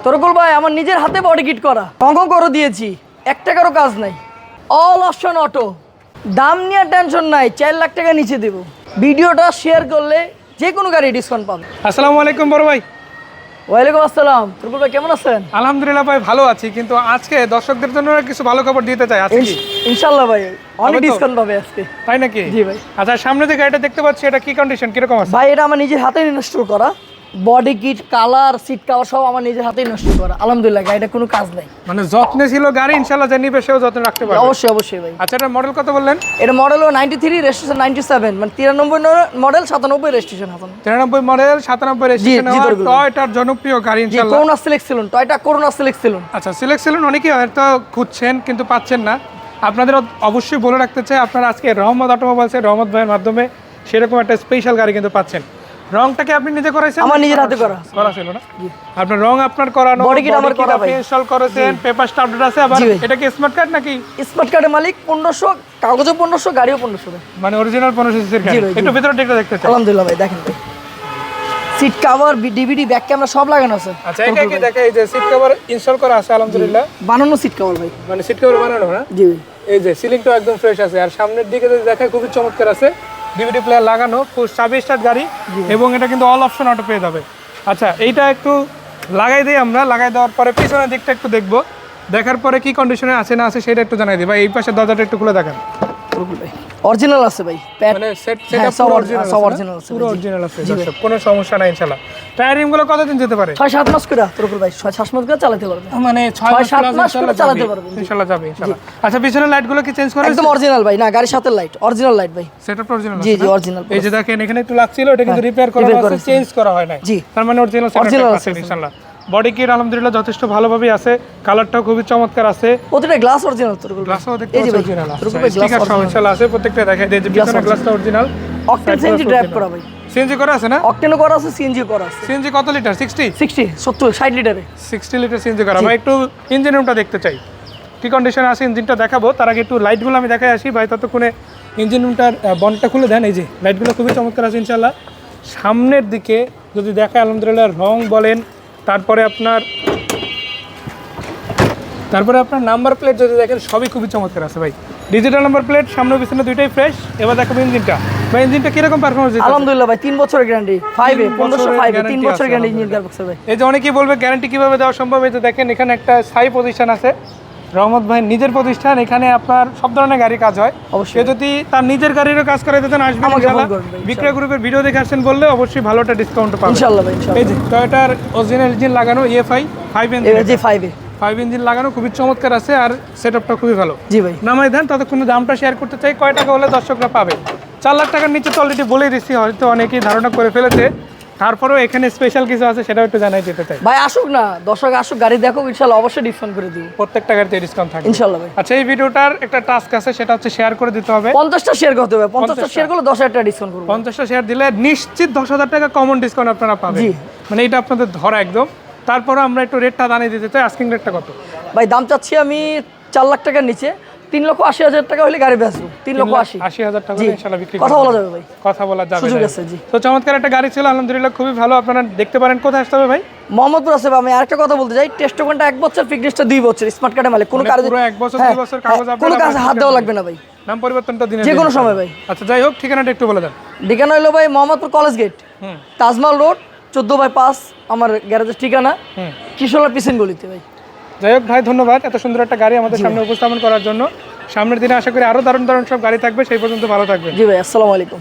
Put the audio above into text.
তরকুল ভাই আমার নিজের হাতে বডি কিট করা, রঙ করে দিয়েছি, 1 টাকারও কাজ নাই, অল অপশন অটো, দাম নিয়ে টেনশন নাই, 4 লাখ টাকা নিচে দেব। ভিডিওটা শেয়ার করলে যে কোনো গাড়ি ডিসকাউন্ট পাবে। আসসালামু আলাইকুম বড় ভাই। ওয়ালাইকুম আসসালাম। তরকুল ভাই কেমন আছেন? আলহামদুলিল্লাহ ভাই ভালো আছি, কিন্তু আজকে দর্শকদের জন্য কিছু ভালো খবর দিতে চাই। আজকে কি ইনশাআল্লাহ ভাই অনেক হবে তো? ডিসকাউন্ট পাবে আজকে। তাই নাকি? জি ভাই। আচ্ছা, সামনে যে গাড়িটা দেখতে পাচ্ছি এটা কি কন্ডিশন, কিরকম আছে? ভাই এটা আমার নিজের হাতে ইনস্টল করা, body kit, colour, seat cover সব আমার নিজের হাতে ইনস্টল করা। আলহামদুলিল্লাহ গাড়িটা কোনো কাজ নাই, মানে যত্নে ছিল গাড়ি, ইনশাআল্লাহ যে নিবে সেও যত্ন রাখতে পারবে। অবশ্যই অবশ্যই ভাই। আচ্ছা, এটা মডেল কত বললেন? এটা মডেল হলো 93, রেজিস্ট্রেশন 97, মানে 93 মডেল, 97 রেজিস্ট্রেশন এখন। 93 মডেল, 97 রেজিস্ট্রেশন, জি, তরকুল। টয়োটার জনপ্রিয় গাড়ি জি, ইনশাআল্লাহ। করোনা সিলেক্ট ছিল, টয়টা করোনা সিলেক্ট ছিল। আচ্ছা, সিলেক্ট ছিলেন, অনেকেই হয়তো খুঁজছেন কিন্তু পাচ্ছেন না। আপনাদের অবশ্যই বলে রাখতে চাই, আপনারা আজকে রহমত অটোমোবাইলসের রহমত ভাইয়ের মাধ্যমে সেরকম একটা স্পেশাল গাড়ি কিন্তু পাচ্ছেন। রংটাকে আপনি নিজে করাইছেন? আমার নিজের হাতে করা ছিল না? আপনার রং আপনার করানো, বডি কিট আমার করা ভাই, ইনস্টল করেছেন, পেপার স্টাফ আছে। আবার এটা কি স্মার্ট কার্ড নাকি? স্মার্ট কার্ডের মালিক 1500, কাগজও 1500, গাড়িও 1500, মানে অরিজিনাল 1500 সিসির গাড়ি। একটু ভিতরে দেখতে চাই। আলহামদুলিল্লাহ ভাই দেখেন ভাই, seat cover, DVD, back camera সব লাগানো আছে। আচ্ছা, একা কি দেখে এই যে সিট কভার ইনস্টল করা আছে আলহামদুলিল্লাহ, বানানো সিট কভার ভাই, মানে সিট কভার বানানো না? জি ভাই। এই যে সিলিংটা একদম ফ্রেশ আছে, আর সামনের দিকে যদি দেখে খুবই চমৎকার আছে, ডিভিডি প্লেয়ার লাগানো, ফুল চাবি স্টার্ট গাড়ি, এবং এটা কিন্তু অল অপশন অটো পেয়ে যাবে। আচ্ছা, এইটা একটু লাগাই দিই আমরা, লাগাই দেওয়ার পরে পিছনের দিকটা একটু দেখবো, দেখার পরে কি কন্ডিশনে আছে না আছে সেটা একটু জানাই দিই ভাই। এই পাশে দরজাটা একটু খুলে দেখেন। অরিজিনাল আছে ভাই, মানে সেটআপ সব অরিজিনাল আছে, পুরো অরিজিনাল আছে, কোনো সমস্যা নাই ইনশাআল্লাহ। টায়ার রিমগুলো কতদিন যেতে পারে? 6-7 মাস করে তরকুল ভাই, 6-7 মাস করে চালাতে পারবে, মানে 6-7 মাস করে চালাতে পারবে ইনশাআল্লাহ, যাবে ইনশাআল্লাহ। আচ্ছা, পিছনের লাইটগুলো কি চেঞ্জ করা? একদম অরিজিনাল ভাই, না গাড়ির সাথে লাইট, অরিজিনাল লাইট ভাই, সেটআপ অরিজিনাল আছে। জি জি অরিজিনাল। এই যে দেখেন এখানে একটু লাগছিল, এটা কিন্তু রিপেয়ার করা আছে, চেঞ্জ করা হয় না। জি, তার মানে অরিজিনাল সেটআপ আছে ইনশাআল্লাহ। বডি কিট আলহামদুলিল্লাহ যথেষ্ট ভালোভাবেই আছে, কালারটাও খুবই চমৎকার আছে, প্রতিটা গ্লাস অরিজিনাল তরকুল, গ্লাসও দেখতে অরিজিনাল আছে, স্টিকার সহ ইনশাআল্লাহ আছে, প্রত্যেকটা দেখাই দেই যে পিছনের গ্লাসটা অরিজিনাল। অকটেন সিএনজি ড্রাইভ করা ভাই, সিএনজি করা আছে না? অকটেনও করা আছে, সিএনজি করা আছে। সিএনজি কত লিটার? 60 60 লিটারে 60 লিটার সিএনজি করা ভাই। একটু ইঞ্জিন রুমটা দেখতে চাই, কি কন্ডিশনে আছে ইঞ্জিনটা দেখাবো, তার আগে একটু লাইটগুলো আমি দেখাই আসি ভাই। ততক্ষণে ইঞ্জিন রুমটার বনটা খুলে দেন। এই যে লাইটগুলো খুবই চমৎকার আছে ইনশাআল্লাহ। সামনের দিকে যদি দেখায় আলহামদুলিল্লাহ, রং বলেন, তারপরে আপনার নাম্বার প্লেট যদি দেখেন, সবই খুবই চমৎকার আছে ভাই। ডিজিটাল নাম্বার প্লেট, সামনে পিছনে দুইটাই ফ্রেশ। এবার দেখাবো ইঞ্জিনটা ভাই, ইঞ্জিনটা কিরকম পারফরম্যান্স দিচ্ছে? আলহামদুলিল্লাহ ভাই 3 বছরের গ্যারান্টি, 5 এ 1505 3 বছরের গ্যারান্টি ইঞ্জিন গিয়ারবক্সের ভাই। এই যে অনেকেই বলবে গ্যারান্টি কিভাবে দেওয়া সম্ভব, এই যে দেখেন এখানে একটা স্থায়ী প্রতিষ্ঠান আছে, রহমত ভাই নিজের প্রতিষ্ঠান, এখানে আপনার সব ধরনের গাড়ি কাজ হয়। অবশ্যই যদি তার নিজের গাড়িরও কাজ করে দিতেন, আসবেন ইনশাআল্লাহ। বিক্রয় গ্রুপের ভিডিও দেখে আসেন বললে অবশ্যই ভালো একটা ডিসকাউন্ট পাবেন ইনশাআল্লাহ ভাই, ইনশাআল্লাহ। এই যে টয়োটার অরিজিনাল ইঞ্জিন লাগানো, EFI 5 ইঞ্জিন, এই যে 5 ইঞ্জিন লাগানো, খুবই চমৎকার আছে, আর সেটআপটা খুবই ভালো। জি ভাই। নামাই দেন, ততক্ষণে দামটা শেয়ার করতে চাই, কয় টাকা হলে দর্শকরা পাবে। 4 লাখ টাকার নিচে তো অলরেডি বলেই দিচ্ছি, হয়তো অনেকেই ধারণা করে ফেলেছে, তারপরেও এখানে স্পেশাল কিছু আছে সেটাও একটু জানাই দিতে চাই ভাই। আসুক না, দর্শক আসুক, গাড়ি দেখো, ইনশাআল্লাহ অবশ্যই ডিসকাউন্ট করে দিব, প্রত্যেকটা গাড়িতে ডিসকাউন্ট থাকবে ইনশাআল্লাহ ভাই। আচ্ছা, এই ভিডিওটার একটা টাস্ক আছে, সেটা হচ্ছে শেয়ার করে দিতে হবে। 50টা শেয়ার করতে হবে, 50টা শেয়ার করলে 10,000 টাকা ডিসকাউন্ট করব। 50টা শেয়ার দিলে নিশ্চিত 10,000 টাকা কমন ডিসকাউন্ট আপনারা পাবেন। জি, মানে এটা আপনাদের ধরা একদম। তারপরে আমরা একটু রেটটা জানিয়ে দিতে চাই, আস্কিং রেটটা কত ভাই? দাম চাচ্ছি আমি 4 লাখ টাকার নিচে, 3,80,000 টাকা হলে গাড়ি বেচবো, 3,80,000 টাকা ইনশাআল্লাহ বিক্রি কথা বলা যাবে ভাই, কথা বলা যাবে, সুযোগ আছে। জি, তো চমৎকার একটা গাড়ি ছিল আলহামদুলিল্লাহ, খুবই ভালো। আপনারা দেখতে পারেন, কোথায় আসতে হবে ভাই? মোহাম্মদপুর আছে। আমি আরেকটা কথা বলতে চাই, টেস্ট টোকেনটা 1 বছর, ফিটনেসটা 2 বছর, স্মার্ট কার্ডে মালিক, কোনো কাজে পুরো 1 বছর 2 বছর কাগজ আপনাদের কোনো কাজে হাত দেওয়া লাগবে না ভাই, নাম পরিবর্তনটা দিনে যে কোনো সময় ভাই। আচ্ছা, যাই হোক, ঠিকানাটা একটু বলে দেন। ঠিকানা হলো ভাই Mohammadpur college gate, Taj Mahal road, 14/5 আমার গ্যারেজের ঠিকানা, কিশোরলাল পিছন গলিতে ভাই। যাই হোক ভাই, ধন্যবাদ এত সুন্দর একটা গাড়ি আমাদের সামনে উপস্থাপন করার জন্য। সামনের দিনে আশা করি আরো দারুণ দারুণ সব গাড়ি থাকবে। সেই পর্যন্ত ভালো থাকবেন। জি ভাই, আসসালামু আলাইকুম।